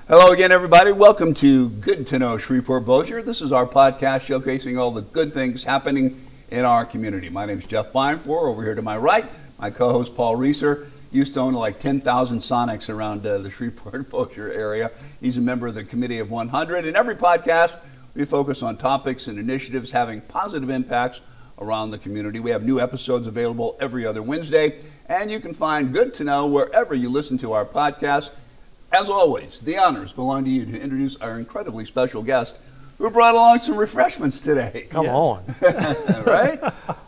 Hello again, everybody. Welcome to Good to Know Shreveport-Bossier. This is our podcast showcasing all the good things happening in our community. My name is Jeff Blindfloor. Over here to my right, my co-host Paul Reeser. Used to own like 10,000 Sonics around the Shreveport-Bossier area. He's a member of the Committee of 100. In every podcast, we focus on topics and initiatives having positive impacts around the community. We have new episodes available every other Wednesday, and you can find Good to Know wherever you listen to our podcast. As always, the honors belong to you to introduce our incredibly special guest who brought along some refreshments today. Come on. Right?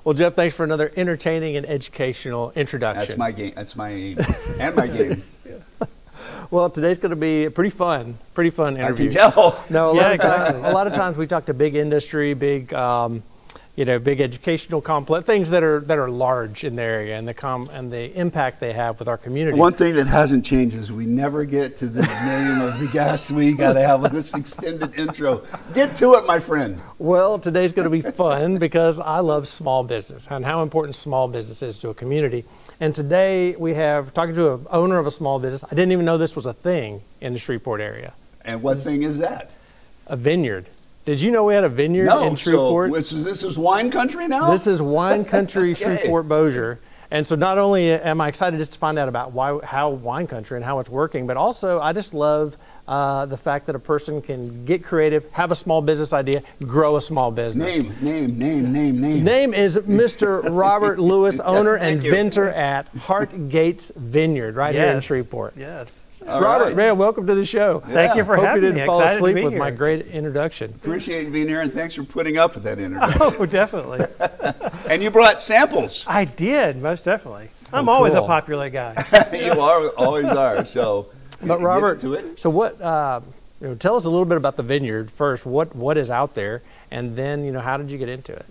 Well, Jeff, thanks for another entertaining and educational introduction. That's my game. That's my aim. And my game. Well, today's going to be a pretty fun interview. I can tell. No, a lot of times we talk to big industry, big educational complex, things that are large in the area and the impact they have with our community. One thing that hasn't changed is we never get to the name of the guest we got to have with this extended intro. Get to it, my friend. Well, today's going to be fun because I love small business and how important small business is to a community. And today we have talking to an owner of a small business. I didn't even know this was a thing in the Shreveport area. And what thing is that? A vineyard. Did you know we had a vineyard in Shreveport? So this is wine country now? This is wine country Shreveport-Bossier. And so not only am I excited just to find out about how wine country and how it's working, but also I just love the fact that a person can get creative, have a small business idea, grow a small business. Name. Name is Mr. Robert Lewis, owner and vintner at Heart Gates Vineyard here in Shreveport. Yes. Robert, man, welcome to the show. Thank you for having me. Hope you didn't fall asleep with my great introduction. Appreciate you being here, and thanks for putting up with that introduction. Oh, definitely. And you brought samples. I did, most definitely. I'm always a popular guy. You always are. So, but Robert, to it. So what? Tell us a little bit about the vineyard first. What is out there, and then how did you get into it?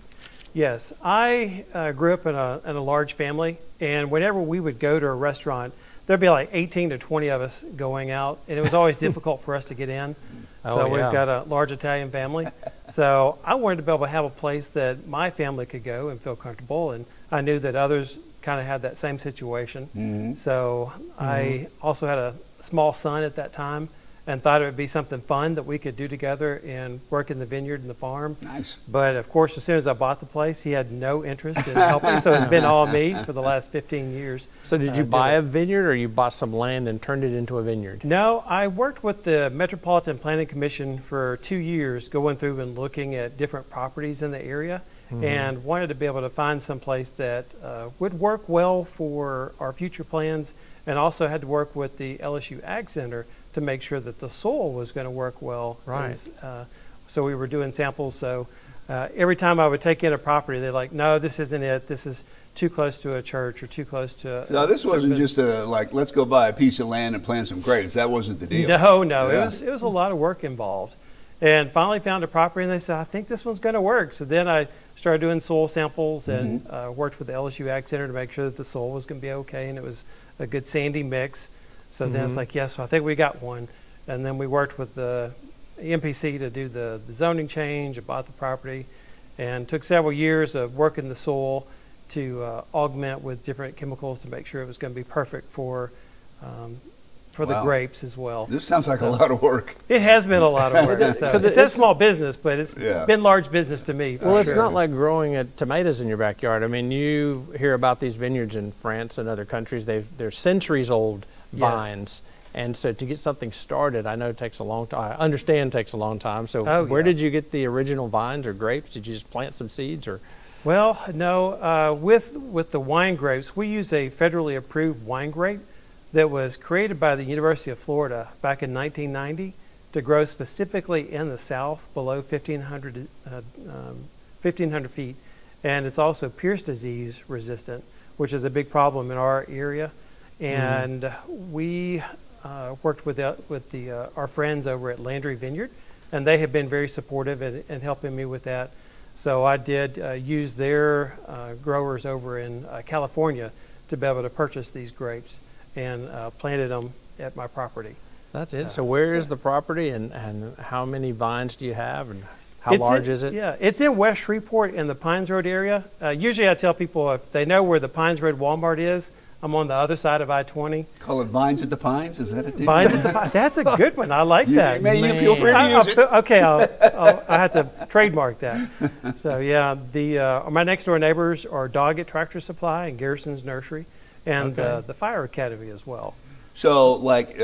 Yes, I grew up in a large family, and whenever we would go to a restaurant, there'd be like 18 to 20 of us going out, and it was always difficult for us to get in. We've got a large Italian family. So I wanted to be able to have a place that my family could go and feel comfortable, and I knew that others kind of had that same situation. Mm-hmm. So I also had a small son at that time and thought it would be something fun that we could do together and work in the vineyard and the farm. Nice. But of course, as soon as I bought the place, he had no interest in helping, so it's been all me for the last 15 years. So did you buy a vineyard, or you bought some land and turned it into a vineyard? No, I worked with the Metropolitan Planning Commission for 2 years, going through and looking at different properties in the area, and wanted to be able to find some place that would work well for our future plans, and also had to work with the LSU Ag Center to make sure that the soil was going to work well. Right. So we were doing samples. So every time I would take in a property, they're like, no, this isn't it. This is too close to a church or too close to No, this wasn't just let's go buy a piece of land and plant some grapes. That wasn't the deal. No. Yeah. It was a lot of work involved. And finally found a property, and they said, I think this one's going to work. So then I started doing soil samples and worked with the LSU Ag Center to make sure that the soil was going to be okay and it was a good sandy mix. So then it's like, yes, I think we got one. And then we worked with the MPC to do the zoning change and bought the property, and took several years of working the soil to augment with different chemicals to make sure it was going to be perfect for the grapes as well. This sounds like a lot of work. It has been a lot of work. It's a small business, but it's been large business to me. Well, it's not like growing tomatoes in your backyard. I mean, you hear about these vineyards in France and other countries. They're centuries old vines. And so to get something started, I know it takes a long time. I understand it takes a long time. So where did you get the original vines or grapes? Did you just plant some seeds, or? Well, no. With the wine grapes, we use a federally approved wine grape that was created by the University of Florida back in 1990 to grow specifically in the south below 1,500 feet. And it's also Pierce disease resistant, which is a big problem in our area. And we worked with our friends over at Landry Vineyard, and they have been very supportive in helping me with that. So I did use their growers over in California to be able to purchase these grapes, and planted them at my property. That's it. So where is the property, and how many vines do you have, and How large is it? Yeah, it's in West Shreveport in the Pines Road area. Usually I tell people if they know where the Pines Road Walmart is, I'm on the other side of I-20. Call it Vines at the Pines? Is that a deal? Vines at the Pines. That's a good one. I like that. You feel free to use it. Okay, I have to trademark that. So yeah, my next door neighbors are Dog at Tractor Supply and Garrison's Nursery, and the Fire Academy as well. So, like,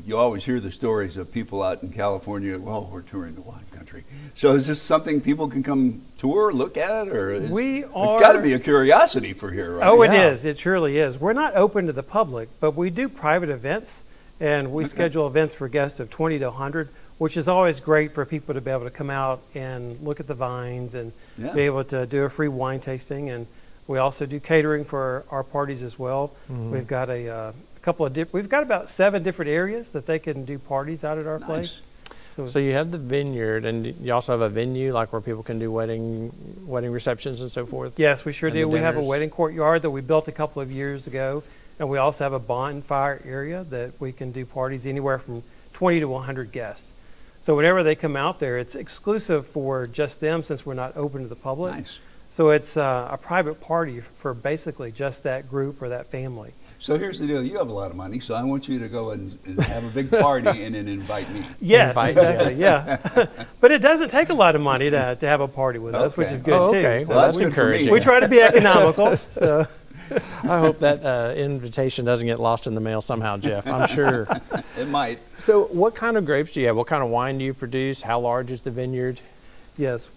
you always hear the stories of people out in California, well, we're touring the wine country. So is this something people can come tour, look at, or There's got to be a curiosity for here, right? Oh, it is. It surely is. We're not open to the public, but we do private events, and we schedule events for guests of 20 to 100, which is always great for people to be able to come out and look at the vines and be able to do a free wine tasting. And we also do catering for our parties as well. We've got we've got about 7 different areas that they can do parties out at our place. So you have the vineyard, and you also have a venue, like where people can do wedding receptions and so forth? Yes, we sure do. We have a wedding courtyard that we built a couple of years ago, and we also have a bonfire area that we can do parties anywhere from 20 to 100 guests. So whenever they come out there, it's exclusive for just them since we're not open to the public. Nice. So it's a private party for basically just that group or that family. So here's the deal. You have a lot of money, so I want you to go and have a big party and then invite me. Yes, exactly, yeah. But it doesn't take a lot of money to have a party with us, which is good too. So well, that's encouraging. We try to be economical. So. I hope that invitation doesn't get lost in the mail somehow, Jeff. I'm sure. It might. So what kind of grapes do you have? What kind of wine do you produce? How large is the vineyard? Yes,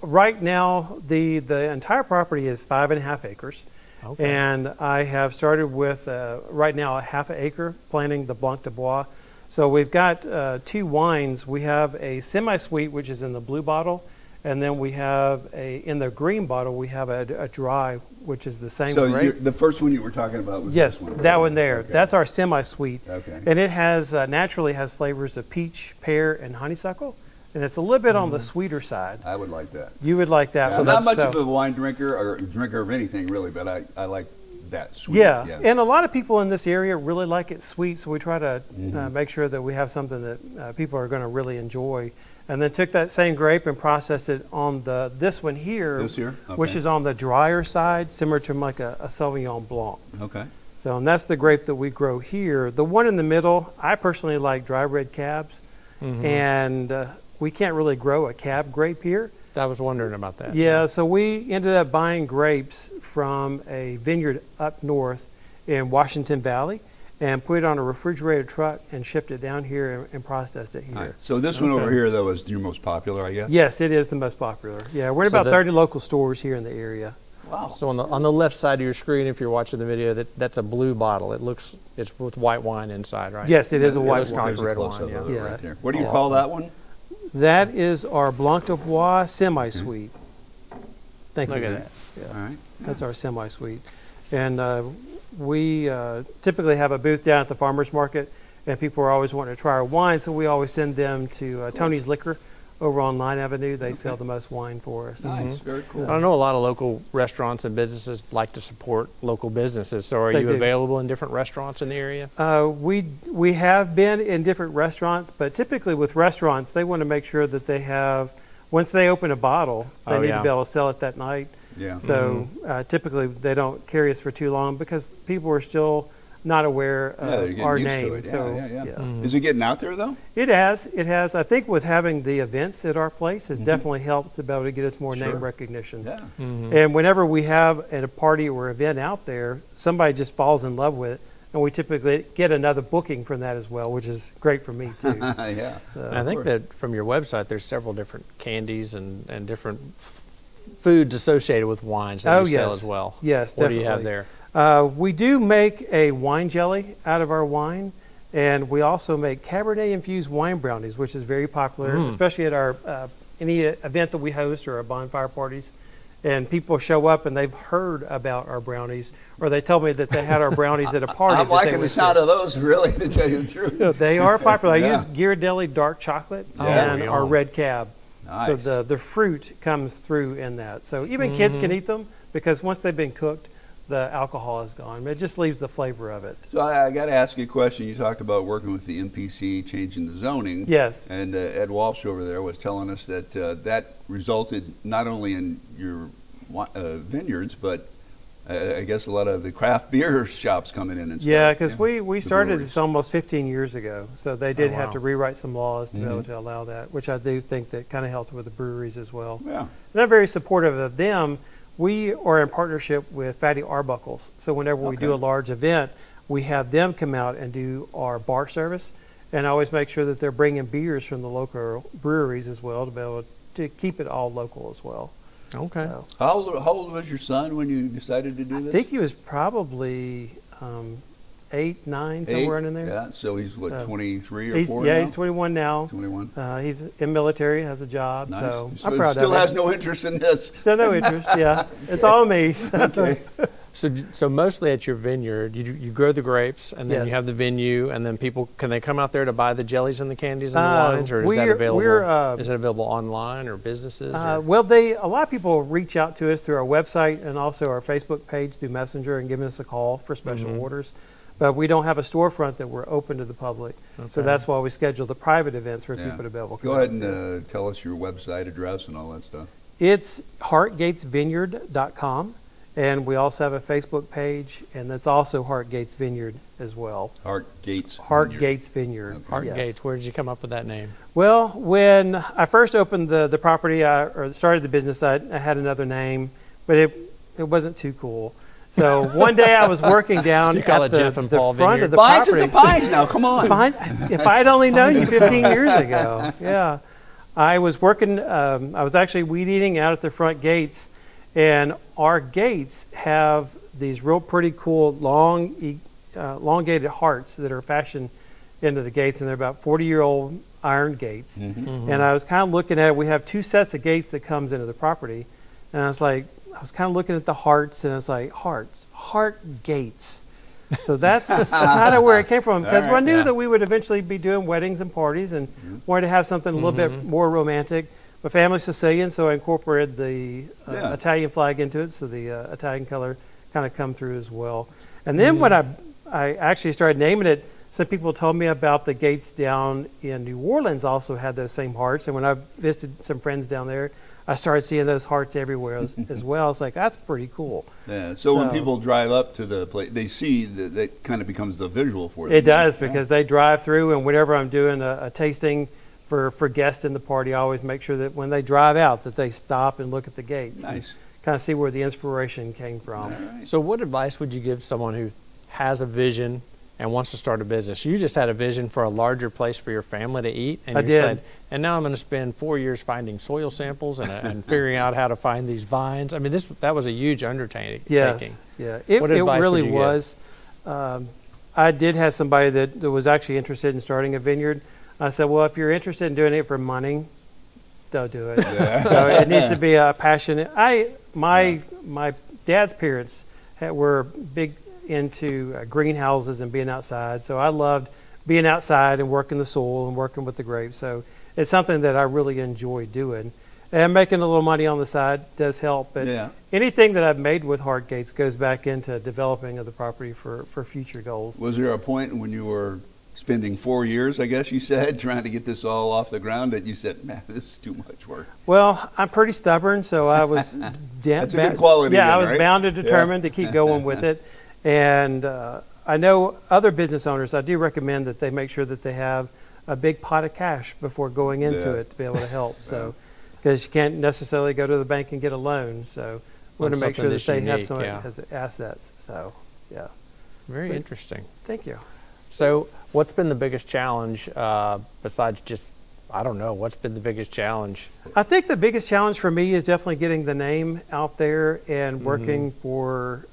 right now, the entire property is 5.5 acres. Okay. And I have started with, right now, a ½ acre planting the Blanc de Bois. So we've got 2 wines. We have a semi-sweet, which is in the blue bottle, and then we have in the green bottle, we have a dry, which is the same grape. So the first one you were talking about was yes, this one? that one there. Okay. That's our semi-sweet. Okay. And it has, naturally has flavors of peach, pear, and honeysuckle. And it's a little bit on the sweeter side. I would like that. You would like that. Yeah, I'm not much of a wine drinker or drinker of anything really, but I like that sweet. Yeah, and a lot of people in this area really like it sweet, so we try to make sure that we have something that people are going to really enjoy. And then took that same grape and processed it on this one here, which is on the drier side, similar to like a Sauvignon Blanc. Okay. So, and that's the grape that we grow here. The one in the middle, I personally like dry red cabs, and we can't really grow a cab grape here. I was wondering about that. Yeah, so we ended up buying grapes from a vineyard up north in Washington Valley and put it on a refrigerated truck and shipped it down here and processed it here. Right. So this one over here, though, is your most popular, I guess? Yes, it is the most popular. Yeah, we're in about 30 local stores here in the area. Wow. So on the left side of your screen, if you're watching the video, that's a blue bottle. It's with white wine inside, right? Yes, it is a white wine. wine. Red wine, yeah. Right there. What do you call that one? That is our Blanc de Bois semi-sweet. Thank you. Look at that. Yeah. All right. That's our semi-sweet. And we typically have a booth down at the farmer's market, and people are always wanting to try our wine, so we always send them to Tony's Liquor over on Line Avenue. They sell the most wine for us. Nice, very cool. I know a lot of local restaurants and businesses like to support local businesses. So are you available in different restaurants in the area? We have been in different restaurants, but typically with restaurants, they want to make sure that they have, once they open a bottle, they need to be able to sell it that night. Yeah. So typically they don't carry us for too long because people are still not aware of our name. Is it getting out there though? It has. It has. I think with having the events at our place has definitely helped to be able to get us more name recognition. Yeah. And whenever we have at a party or event out there, somebody just falls in love with it, and we typically get another booking from that as well, which is great for me too. Yeah. So, I think that from your website, there's several different candies and different foods associated with wines that you sell as well. Yes, definitely. What do you have there? We do make a wine jelly out of our wine, and we also make Cabernet-infused wine brownies, which is very popular, especially at our any event that we host or our bonfire parties. And people show up and they've heard about our brownies, or they tell me that they had our brownies at a party. I'm liking the sound of those, really, to tell you the truth. They are popular. I use Ghirardelli dark chocolate and our red cab. Nice. So the fruit comes through in that. So even kids can eat them because once they've been cooked, the alcohol is gone. It just leaves the flavor of it. So I got to ask you a question. You talked about working with the MPC, changing the zoning. Yes. And Ed Walsh over there was telling us that that resulted not only in your vineyards, but I guess a lot of the craft beer shops coming in and stuff. Yeah, because we started this almost 15 years ago. So they did have to rewrite some laws to be able to allow that, which I do think that kind of helped with the breweries as well. Yeah. And I'm very supportive of them. We are in partnership with Fatty Arbuckles. So whenever we do a large event, we have them come out and do our bar service. And I always make sure that they're bringing beers from the local breweries as well to be able to keep it all local as well. Okay. So, How old was your son when you decided to do this? I think he was probably 8, 9, somewhere in there. Yeah, so he's what, 23 or He's, 4 yeah, now? he's 21 now. 21. He's in military, has a job, Nice. so So I'm proud still of has him. no interest in this. Still no interest, yeah. It's all me. So. Okay. So mostly at your vineyard, you grow the grapes, and then you have the venue, and then people, can they come out there to buy the jellies and the candies and the wines, or is that available? Is it available online or businesses? Well, a lot of people reach out to us through our website and also our Facebook page through Messenger and giving us a call for special orders. But we don't have a storefront that we're open to the public, so that's why we schedule the private events for people to be able to come. Go ahead and tell us your website address and all that stuff. It's heartgatesvineyard.com. And we also have a Facebook page, and that's also Heart Gates Vineyard as well. Heart Gates Vineyard. Okay. Heart Gates, where did you come up with that name? Well, when I first opened the property, or started the business, I had another name, but it wasn't too cool. So one day I was working down at the front of the Vines property. at the Pines now, come on. If I had only known you 15 years ago, yeah. I was working, I was actually weed eating out at the front gates, and our gates have these real pretty cool elongated hearts that are fashioned into the gates, and they're about 40-year-old iron gates. And I was kind of looking at it. We have 2 sets of gates that comes into the property, and I was kind of looking at the hearts, and I was like, heart gates. So that's kind of where it came from, because I knew that we would eventually be doing weddings and parties, and wanted to have something a little bit more romantic. My family's Sicilian, so I incorporated the Italian flag into it, so the Italian color kind of come through as well. And then when I actually started naming it, some people told me about the gates down in New Orleans also had those same hearts. And when I visited some friends down there, I started seeing those hearts everywhere as well. It's like, that's pretty cool. Yeah. So when people drive up to the place, they see that kind of becomes the visual for them. It does, because they drive through, and whenever I'm doing a tasting for guests in the party, I always make sure that when they drive out that they stop and look at the gates. Nice. Kind of see where the inspiration came from. Right. So what advice would you give someone who has a vision and wants to start a business? You just had a vision for a larger place for your family to eat, and I you did. said, and now I'm going to spend 4 years finding soil samples and figuring out how to find these vines. I mean, that was a huge undertaking. Yes, yeah, it really was. I did have somebody that was actually interested in starting a vineyard. I said, well, if you're interested in doing it for money, don't do it. So it needs to be a passion. My dad's parents were big into greenhouses and being outside, so I loved being outside and working the soil and working with the grapes. So it's something that I really enjoy doing. And making a little money on the side does help, but anything that I've made with Heart Gates goes back into developing of the property for future goals. Was there a point when you were spending 4 years, I guess you said, trying to get this all off the ground, that you said, man, this is too much work? Well, I'm pretty stubborn, so I was That's a good quality. Yeah, then, I was right? bound and determined to keep going with it. And I know other business owners, I do recommend that they make sure that they have a big pot of cash before going into it to be able to help. So, because you can't necessarily go to the bank and get a loan, so we want to make sure that they have some assets. So, yeah. Very interesting. Thank you. So what's been the biggest challenge besides just, I don't know, what's been the biggest challenge? I think the biggest challenge for me is definitely getting the name out there and working for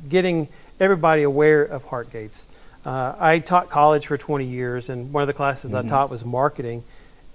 getting everybody aware of Heart Gates. I taught college for 20 years, and one of the classes I taught was marketing.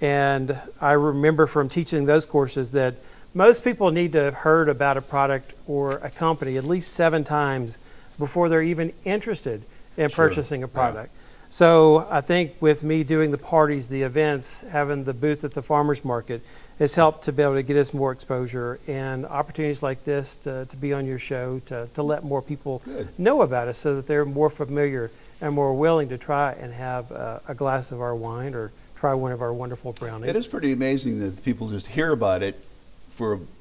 And I remember from teaching those courses that most people need to have heard about a product or a company at least 7 times before they're even interested in purchasing a product. So I think with me doing the parties, the events, having the booth at the farmers market has helped to be able to get us more exposure and opportunities like this to be on your show, to let more people know about us so that they're more familiar and more willing to try and have a glass of our wine or try one of our wonderful brownies. It is pretty amazing that people just hear about it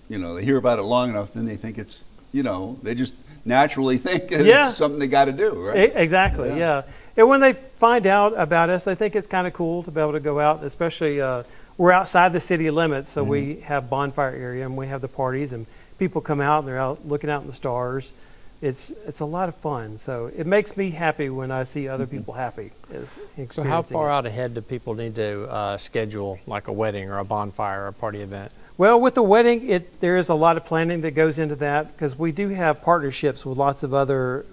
they hear about it long enough, then they think it's, they just naturally think it's something they got to do, right? Exactly, yeah. And when they find out about us, they think it's kind of cool to be able to go out, especially we're outside the city limits, so we have bonfire area and we have the parties and people come out and they're out looking out in the stars. It's a lot of fun. So it makes me happy when I see other people happy. So how far out ahead do people need to schedule like a wedding or a bonfire or a party event? Well, with the wedding, there is a lot of planning that goes into that because we do have partnerships with lots of other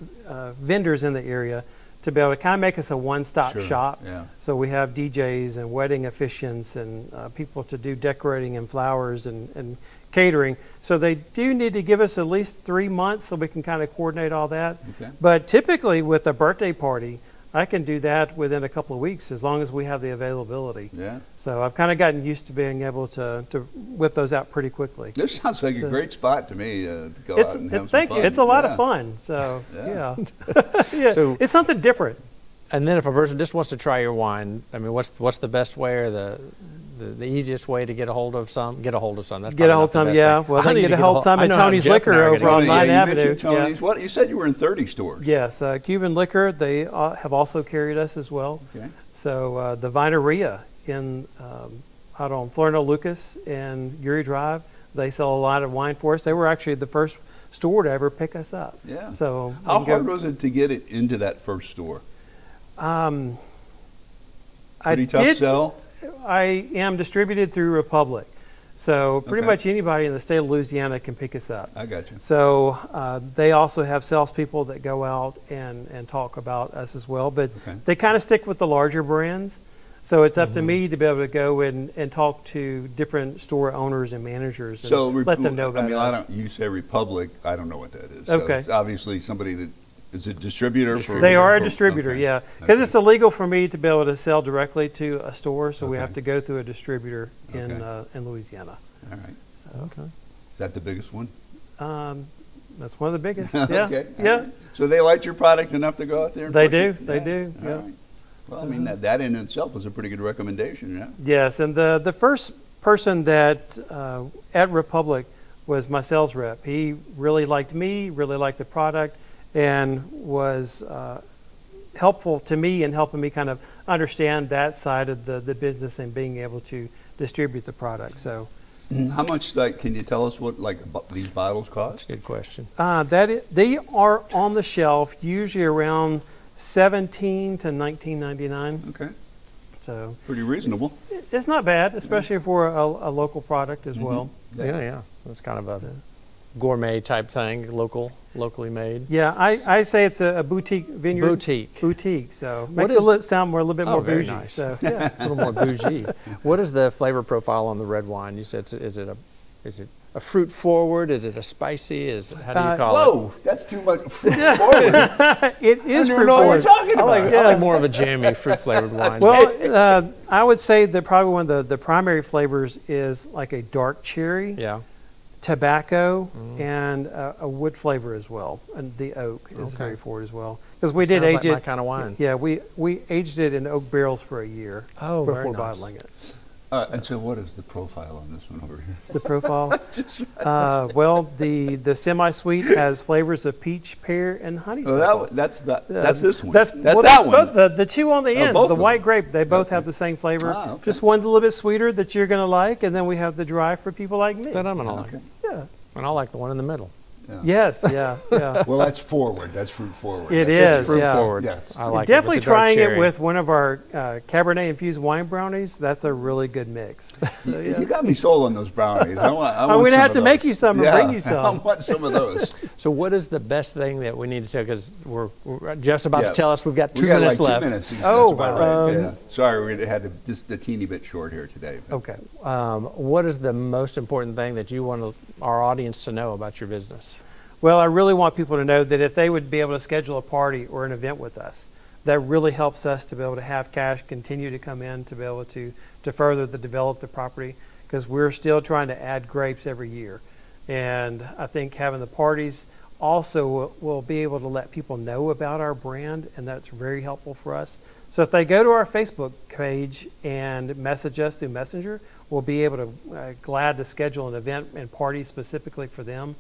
vendors in the area to be able to kind of make us a one-stop shop. Yeah. So we have DJs and wedding officiants and people to do decorating and flowers and catering. So they do need to give us at least 3 months so we can kind of coordinate all that. Okay. But typically with a birthday party, I can do that within a couple of weeks as long as we have the availability. Yeah. So I've kind of gotten used to being able to whip those out pretty quickly. This sounds like a great spot to me to go out and have some Thank fun. you. It's a lot of fun. So yeah. So it's something different. And then if a person just wants to try your wine, I mean, what's the best way or the easiest way to get a hold of some? Get a hold of some. That's get a hold of some, yeah. Well, they can get a hold of some at Tony's Liquor over on 9th Avenue. Tony's. What? You said you were in 30 stores. Yes, Cuban Liquor, they have also carried us as well. Okay. So the Vineria out on Florino Lucas and Uri Drive, they sell a lot of wine for us. They were actually the first store to ever pick us up. Yeah. So how hard was it to get it into that first store? Pretty tough sell? I am distributed through Republic. So pretty much anybody in the state of Louisiana can pick us up. I got you. So they also have salespeople that go out and talk about us as well. But they kind of stick with the larger brands. So it's up to me to be able to go and talk to different store owners and managers and let them know about us. You say Republic, I don't know what that is. Okay. So it's obviously somebody that is a distributor. They are a distributor, yeah. Because it's illegal for me to be able to sell directly to a store, so we have to go through a distributor in Louisiana. All right. So, Is that the biggest one? That's one of the biggest. Yeah. Okay. Yeah. Right. So they like your product enough to go out there? And They push do. it? They do. All Yeah. right. Well, I mean that in itself is a pretty good recommendation, yeah. Yes, and the first person that at Republic was my sales rep. He really liked me, really liked the product, and was helpful to me in helping me kind of understand that side of the business and being able to distribute the product. So, how much can you tell us what these bottles cost? That's a good question. They are on the shelf usually around $17 to $19.99. Okay. So pretty reasonable. It's not bad, especially for a local product as well. Yeah. It's kind of a gourmet type thing, locally made. Yeah, I say it's a boutique vineyard. Boutique. So makes it sound a little bit more bougie. Nice. So a little more bougie. What is the flavor profile on the red wine? You said is it a fruit forward? Is it a spicy? How do you call it? Whoa, that's too much fruit forward. It is fruit I don't know what forward. you're talking about. I like more of a jammy fruit flavored wine. Well, I would say that probably one of the primary flavors is like a dark cherry. Yeah. Tobacco and a wood flavor as well, and the oak is very forward as well. Because we did age it. My kind of wine. Yeah, we aged it in oak barrels for a year before bottling it. And so, what is the profile on this one over here? The profile. Well, the semi-sweet has flavors of peach, pear, and honeysuckle. That's this one. That's that one. Both, the two on the ends, both the of white them. grape, they both have the same flavor. Okay. Just one's a little bit sweeter that you're going to like, and then we have the dry for people like me. That I'm gonna like. Yeah. And I like the one in the middle. Yeah. Yes. Yeah. Well, that's forward. That's fruit forward. It That's is. Fruit Yeah. forward. Yes. I like Definitely it with the dark trying cherry. it with one of our Cabernet infused wine brownies. That's a really good mix. You got me sold on those brownies. I'm going to have to make you some and bring you some. I want some of those. So what is the best thing that we need to tell? Because Jeff's about to tell us we've got We 2 got minutes like left. 2 minutes. Oh, That's about wow. right. Yeah. Sorry, we had just a teeny bit short here today. Okay. What is the most important thing that you want our audience to know about your business? Well, I really want people to know that if they would be able to schedule a party or an event with us, that really helps us to be able to have cash continue to come in to be able to further develop the property, because we're still trying to add grapes every year. And I think having the parties also will be able to let people know about our brand, and that's very helpful for us. So if they go to our Facebook page and message us through Messenger, we'll be able to glad to schedule an event and party specifically for them.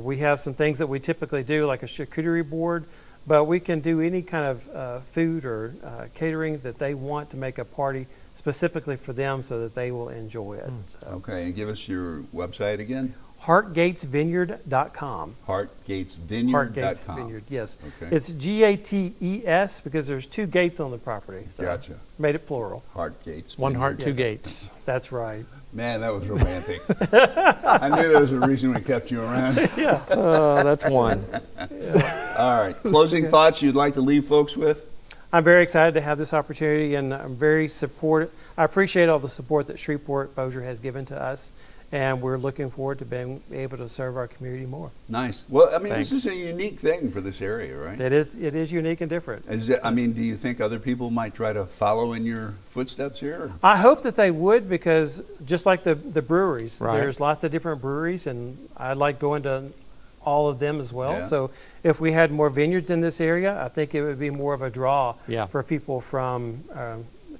We have some things that we typically do, like a charcuterie board, but we can do any kind of food or catering that they want to make a party specifically for them so that they will enjoy it. So. Okay, and give us your website again. HeartGatesVineyard.com. HeartGatesVineyard.com. Heart Gates Vineyard, yes. Okay. It's Gates because there's 2 gates on the property. So Gotcha. Made it plural. Heart Gates. One Vineyard. heart, 2 gates. That's right. Man, that was romantic. I knew there was a reason we kept you around. Yeah. That's one. All right. Closing thoughts you'd like to leave folks with? I'm very excited to have this opportunity, and I'm very supportive. I appreciate all the support that Shreveport-Bossier has given to us, and we're looking forward to being able to serve our community more. Nice. Well, I mean, Thanks. This is a unique thing for this area, right? It is unique and different. I mean, do you think other people might try to follow in your footsteps here? I hope that they would, because just like the breweries, Right. there's lots of different breweries, and I like going to all of them as well. Yeah. So if we had more vineyards in this area, I think it would be more of a draw Yeah. for people from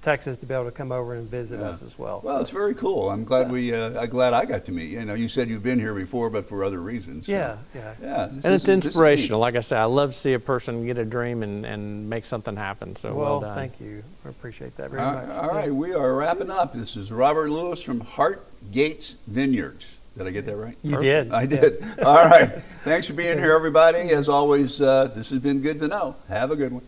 Texas to be able to come over and visit us as well. Well, it's very cool. I'm glad I'm glad I got to meet you. You know, you said you've been here before, but for other reasons. So, Yeah. yeah. And it's inspirational. Like I said, I love to see a person get a dream and make something happen. So well done. Thank you. I appreciate that very much. All right, we are wrapping up. This is Robert Lewis from Heart Gates Vineyards. Did I get that right? You did. I did. All right. Thanks for being here, everybody. As always, this has been good to know. Have a good one.